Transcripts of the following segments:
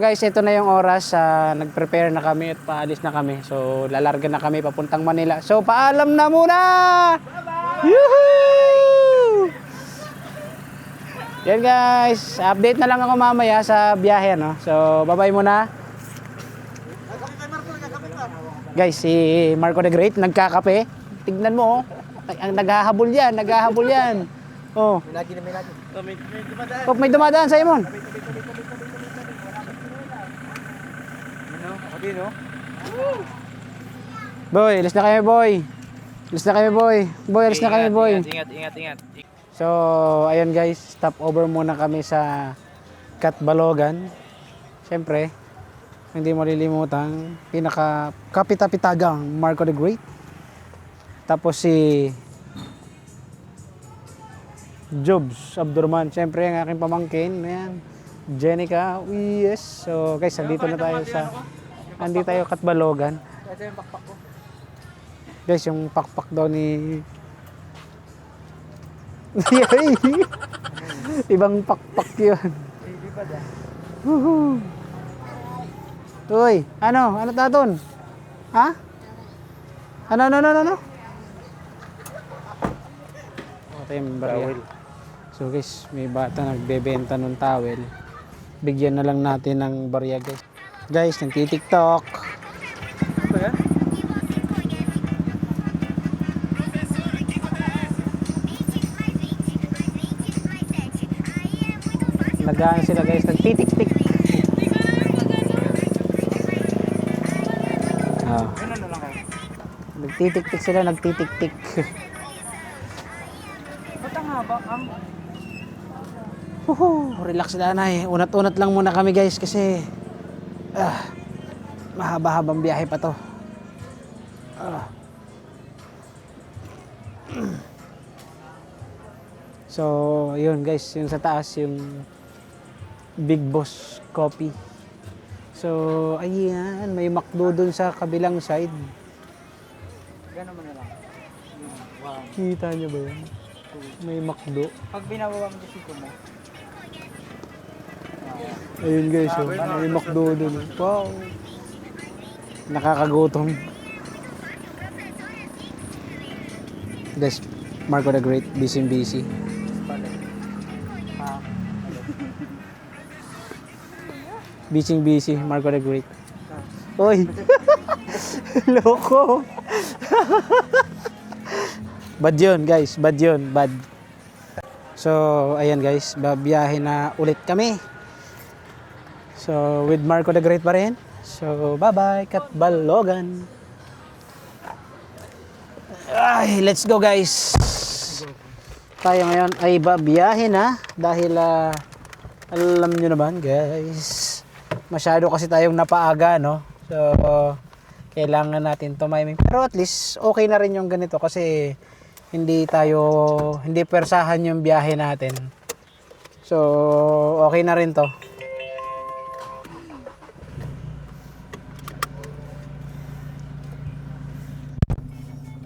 guys, ito na yung oras. Nag-prepare na kami at paalis na kami. So lalarga na kami papuntang Manila. So paalam na muna! Bye-bye! Yoo-hoo! Yan guys, update na lang ako mamaya sa biyahe, no? So bye-bye muna. Guys, si Marco the Great nagkakape. Tignan mo, oh. Naghahabol yan, naghahabol yan. Oh. May lagi. May dumadaan. Oh, may dumadaan sa Imon. Ako din, no? Boy, alis na kami, boy. Alis na kami, boy. Boy, alis na kami, boy. Ingat. So, ayun guys, stop over muna kami sa Catbalogan. Siyempre, hindi malilimutan, pinaka-kapita-pitagang Marco the Great. Tapos si Jobs Abdurman. Siyempre, ang aking pamangkin. Ayan. Jenica. Yes. So, guys, andito na tayo sa... Andito tayo Catbalogan. Ito yung pakpak ko. Guys, yung pakpak daw ni... Ibang pakpak yun. Hindi ba da? Woohoo! Uy, ano? Ano taton? Ha? Ano? Ito yung barya. So guys, may bata nagbebenta ng towel. Bigyan na lang natin ng barya guys. Guys, nagtitiktok. Ano ba yan? Nag-ano sila guys, nagtitik-tik. Oh. Ano na lang kayo? Nagtitik-tik sila, nagtitik-tik. Ba't ang haba? Relax na nanay. Unat-unat lang muna kami guys kasi mahaba-habang biyahe pa to. So, yun guys, yung sa taas yung Big Boss Coffee. So, ayan, may McDo dun sa kabilang side. Gano'n mo na lang. Wow. Kita niyo ba yan? May McDo. Pag binabawang dito mo. Ayun guys, oh, may McDo dun. Wow. Nakakagutom. Guys, Marco the Great, busy. Busy, Marco the Great. Oy! Loko! Bad yun guys, bad. So, ayan guys, babiyahe na ulit kami. So, with Marco the Great pa rin. So, bye-bye, Catbalogan. Ay, let's go guys. Tayo ngayon ay babiyahe na dahil alam nyo naman guys, masyado kasi tayong napaaga, no? So, kailangan natin tumiming. Pero at least, okay na rin yung ganito kasi hindi persahan yung biyahe natin. So, okay na rin to.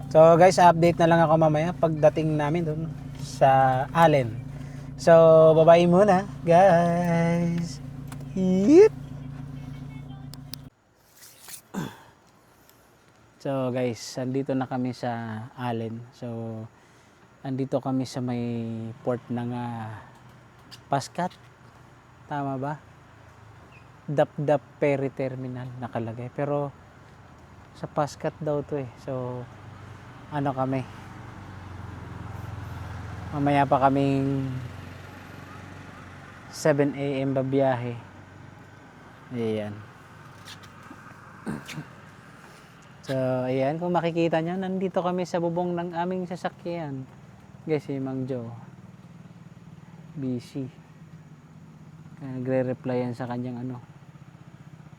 So guys, update na lang ako mamaya pagdating namin dun sa Allen. So, bye-bye muna, guys. Yep. So guys, andito na kami sa Allen. So, andito kami sa may port ng Pascat. Tama ba? Dap-Dap Ferry Terminal nakalagay. Pero, sa Pascat daw to eh. So, ano kami? Mamaya pa kaming 7 AM babiyahe. Ayan. So, ayan. Kung makikita nyo, nandito kami sa bubong ng aming sasakyan. Guys, si Mang Joe. Busy. Nagre-reply yan sa kanyang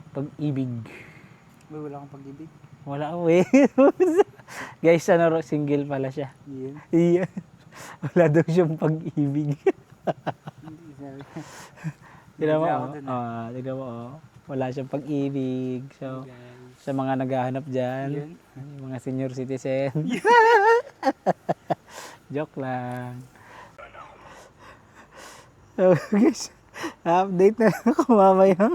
pag-ibig. Wala akong pag-ibig. Wala ko eh. Guys, single pala siya. Iya. Wala daw siyang pag-ibig. Tignan mo, tignan mo, wala siyang pag-ibig. So, sa mga naghahanap dyan, yung mga senior citizen. Joke lang. So, guys, update na lang ako mamaya.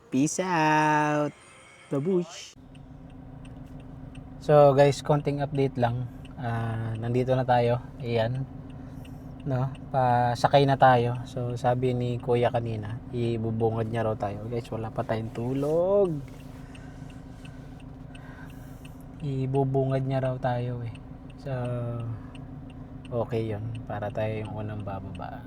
Peace out. Babush. So guys, konting update lang. Nandito na tayo. Ayan. No, pasakay na tayo. So sabi ni Kuya kanina, ibubungad niya raw tayo. Guys, wala pa tayong tulog. Ibubungad niya raw tayo eh. So okay 'yun para tayo yung unang bababa.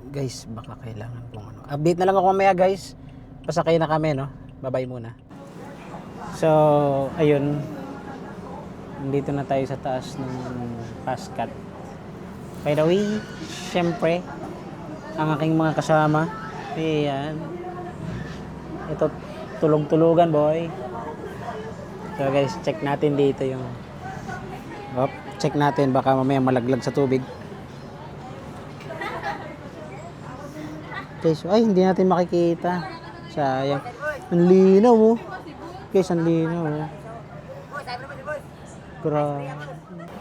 Guys, baka kailangan kong update na lang ako mamaya guys. Pasakay na kami, no? Bye-bye muna. So, ayun. Nandito na tayo sa taas ng Pascat. By the way, syempre, ang aking mga kasama. Ayan. Ito, tulog-tulugan, boy. So guys, check natin dito yung check natin, baka mamaya malaglag sa tubig. Guys, ay hindi natin makikita. Sayang. Ang linaw oh. Guys, ang linaw oh. Grabe.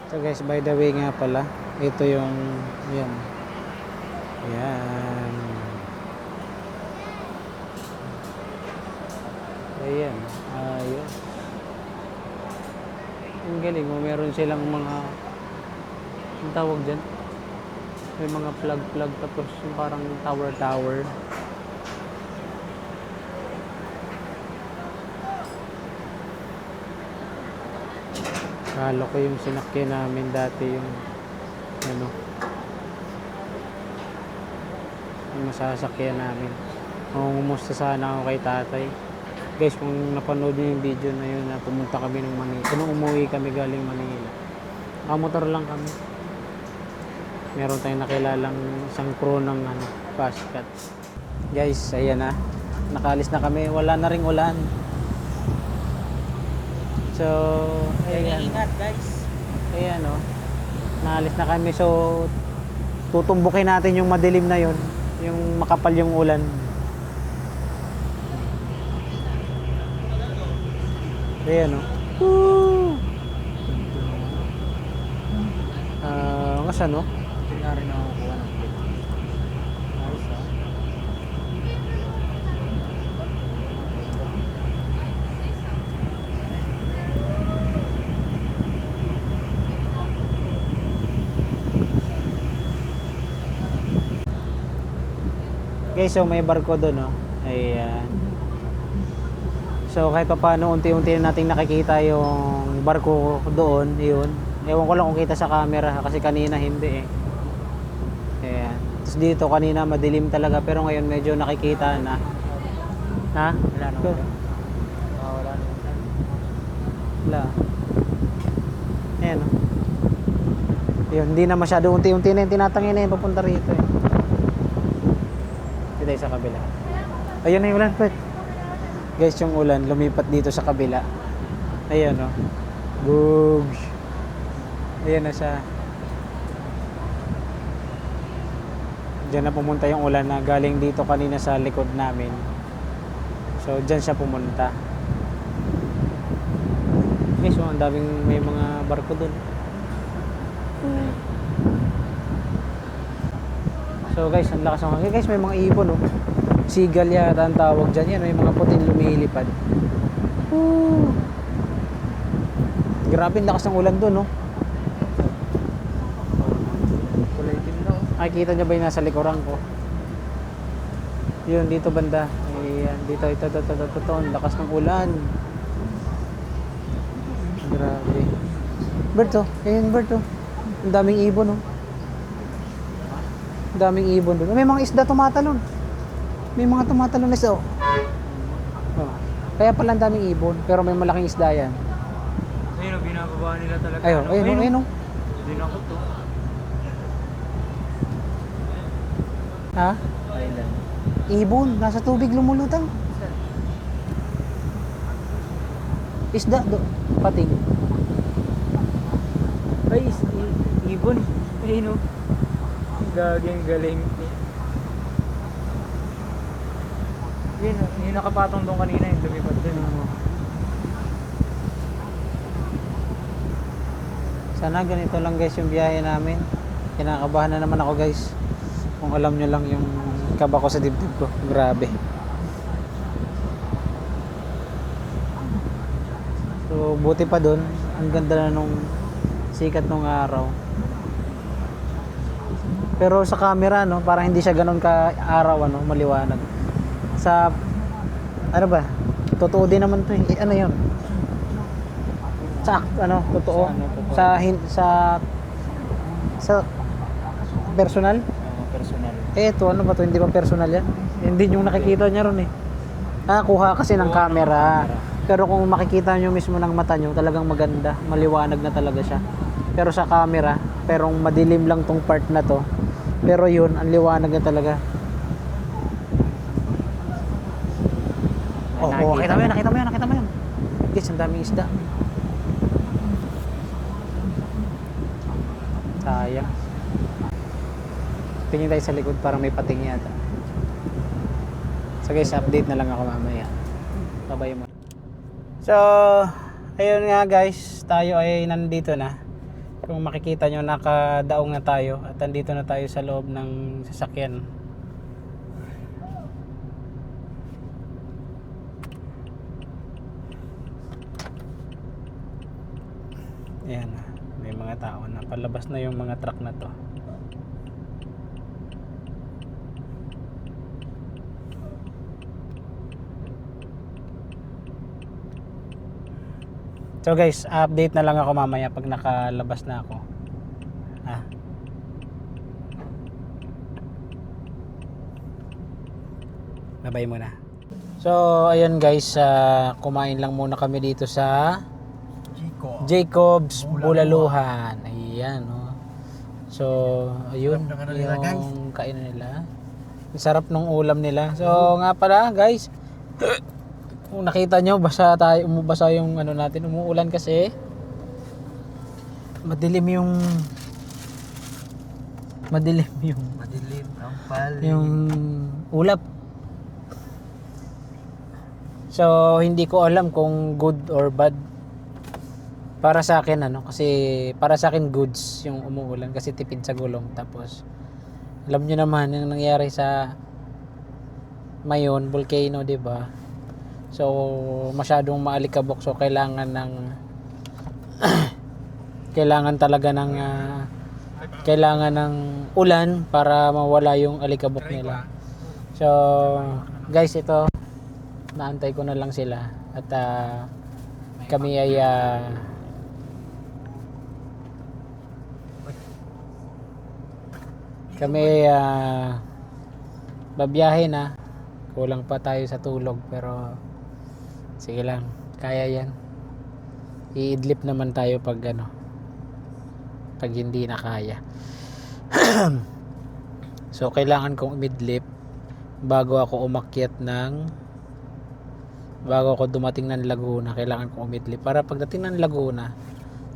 So guys, by the way nga pala, ito yung yan. Yan. Ayan. Ayos. Ang galing oh, meron silang mga ang tawag dyan. May mga plug tapos yung parang tower. Kala ko yung sinakyan namin dati yung ano yung masasakyan namin. Ngumusta sana ako kay tatay. Guys, kung napanood niyo yung video na yun na pumunta kami ng Manila. Kung umuwi kami galing Manila. Motor lang kami. Meron tayong nakilalang isang crew ng Pascat. Guys, ayan na. Nakaalis na kami. Wala na ring ulan. So, ayan. Ingat guys. Ayan o. Naalis na kami. So, tutumbukin natin yung madilim na yon, yung makapal yung ulan. Ayan o. Nga saan o? Hindi na rin ako kuha ng clip. Ayos ah. Guys, so may barko doon, no? Ayan. So kahit pa paano, unti-unti na nating nakikita yung barko doon, yun. Ewan ko lang kung kita sa camera kasi kanina hindi eh. Ayan. Tapos dito kanina madilim talaga pero ngayon medyo nakikita na. Ha? Wala na. Wala na. Wala. Ayan, no? Yun, hindi na masyado, unti-unti na yung tinatangin na yung papunta rito eh. Dito tayo sa kabila. Ayun na yung ulan, Pet. Guys, yung ulan lumipat dito sa kabila. Ayun, no? Googs. Ayan na siya. Diyan na pumunta yung ulan na galing dito kanina sa likod namin. So, diyan siya pumunta. Guys, oh, ang daming may mga barko dun. So guys, ang lakas ng hangin. Guys, may mga ibon, oh. Seagull yata ang tawag dyan. Yan, may mga puting lumilipad. Grabe, ang lakas ng ulan dun, oh. Kulay itim na oh. Nakikita nyo ba yung nasa likuran ko? Yun, dito banda. Ayan, dito, ito. Ang lakas ng ulan. Grabe. Bird, oh. Ayan, bird, oh. Ang daming ibon, oh. Ang daming ibon doon. May mga isda tumatalon. May mga tumatalon na isda, oh. Oh. Kaya pala ang daming ibon, pero may malaking isda yan. Ayun, binababa nila talaga. Ayun, ayun, oh. Hindi na ako to. Ha? Island. Ibon, nasa tubig lumulutang. Isda, pating. Ay, ibon. Ayun oh. Gaging galing. Yun, yung nakapatong doon kanina yung lumipad doon. Sana ganito lang guys yung biyahe namin. Kinakabahan na naman ako guys. Kung alam nyo lang yung kaba ko sa dibdib ko. Grabe. So buti pa dun. Ang ganda na nung sikat nung araw. Pero sa camera no, parang hindi siya ganun ka araw ano, maliwanag. Sa ano ba? Totoo din naman 'to. Ano 'yon? Sa ano, totoo. Sa ano, totoo? Sa personal? Personal. Ito, ano ba 'to? Hindi ba personal 'yan? Hindi yung nakikita niya ron eh. Kuha kasi ng camera. Pero kung makikita nyo mismo ng mata nyo, talagang maganda. Maliwanag na talaga siya. Pero sa camera, pero madilim lang tong part na to. Pero yun, ang liwanag na talaga. Nakita mo yan. Guys, ang daming isda. Sayang. Tingin tayo sa likod, parang may pating yata. So guys, update na lang ako mamaya. Babay mo. So, ayun nga guys, tayo ay nandito na. Kung makikita nyo, nakadaong na tayo at nandito na tayo sa loob ng sasakyan. Ayan, may mga tao na. Palabas na yung mga truck na to. So guys, update na lang ako mamaya pag nakalabas na ako. Babay muna. So ayun guys, kumain lang muna kami dito sa Jacob's Bulaluhan. Ayan, oh. So ayun yung kainan nila. Ang sarap ng ulam nila. So nga pala guys, kung nakita nyo, basa yung ano natin, umuulan kasi. Madilim ang pali. Yung ulap. So hindi ko alam kung good or bad. Para sa akin kasi para sa akin goods yung umuulan kasi tipid sa gulong. Tapos alam nyo naman yung nangyari sa Mayon volcano, 'di ba? So masyadong maalikabok, so kailangan talaga ng ulan para mawala yung alikabok nila. So guys, ito naantay ko na lang sila at kami ay babiyahe na. Kulang pa tayo sa tulog pero sige lang, kaya yan. Iidlip naman tayo pag pag hindi na kaya. So kailangan kong umidlip bago ako dumating ng Laguna. Kailangan kong umidlip para pagdating ng Laguna,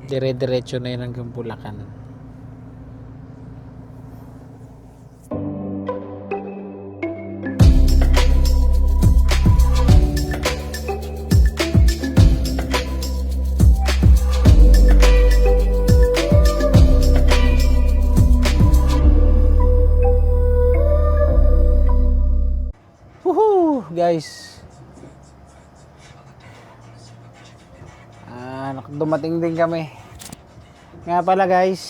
dire-diretso na yun hanggang Bulacan. Guys, dumating din kami. Nga pala guys,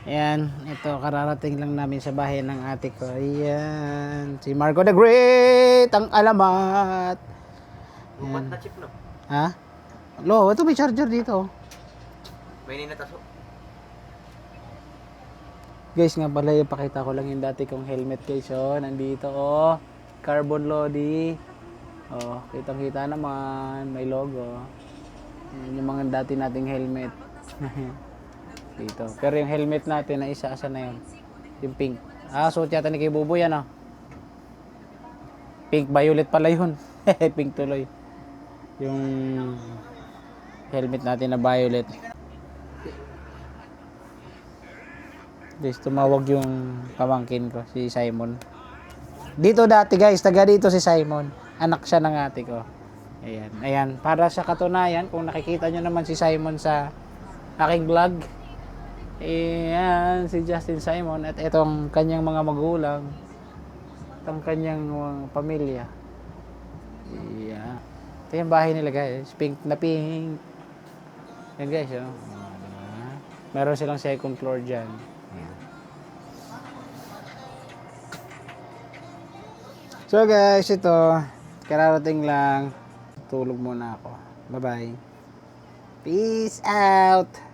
ayan, ito kararating lang namin sa bahay ng ate ko. Ayan, si Marco the Great, ang alamat. Bumat na chip no? Ha? Lo, ito may charger dito. May ninataso. Guys, nga pala, ipakita ko lang yung dati kong helmet guys. Oh, nandito oh. Carbon Lodi. Oh, kitang-kita naman, may logo. Yan yung mga dati nating helmet. Dito. Pero yung helmet natin na isa, asa na yun? Yung pink. Suot yata ni kay Buboy yan, oh. Pink violet pala yun. Pink tuloy. Yung helmet natin na violet. Guys, tumawag yung pamangkin ko, si Simon. Dito dati guys, taga dito si Simon. Anak siya ng ate ko. Ayan, ayan. Para sa katunayan, kung nakikita nyo naman si Simon sa aking vlog. Ayan, si Justin Simon at itong kanyang mga magulang. Itong kanyang pamilya. Yeah. Ito yung bahay nila guys. Pink na pink. Yan guys, oh. Diba? Meron silang second floor dyan. Ayan. So guys, ito. Kararating lang. Tulog muna ako. Bye-bye. Peace out!